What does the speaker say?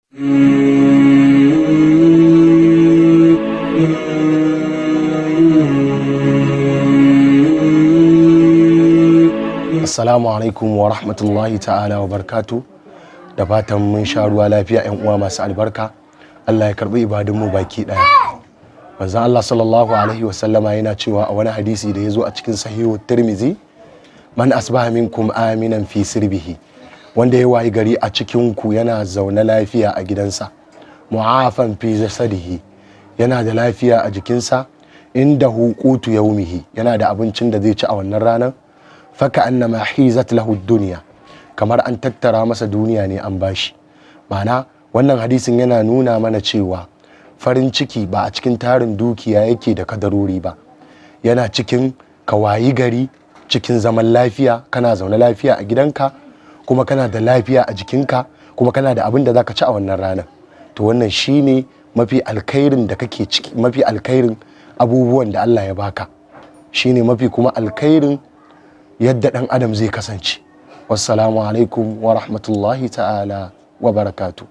Assalamu alaikum wa rahmatullahi ta'ala wa barkatu. Da fatan mun sha ruwa lafiya yan uwa masu albarka. Allah ya karbi ibadunmu baki daya. Manzon Allah sallallahu alaihi wa sallama yana cewa a wani hadisi da ya zo a cikin sahihu Tirmizi, man asbaha minkum aminan fi sirbihi, wanda ya wayi gari a cikin ku yana zaune lafiya a gidansa, mu'afan fi jasadihi, yana da lafiya a jikinsa, inda huqutu yaumihi, yana da abincin da zai ci a wannan ranar, faka annama hizat lahu dunya, kamar an tattara masa duniya ne an bashi. Ma'ana wannan hadisin yana nuna mana cewa farin ciki ba a cikin tarin dukiya yake da kadarori ba, yana cikin ka wayi gari cikin zaman lafiya, kana zaune lafiya a gidanka, kuma kana da lafiya a jikinka, kuma kana da abin da zaka ci a wannan ranar. To wannan shine mafi alkhairin da kake ciki, mafi alkhairin abubuwan da Allah ya baka, shine mafi kuma alkhairin yadda ɗan adam zai kasance. Wassalamu alaikum wa rahmatullahi ta'ala wa barakatuh.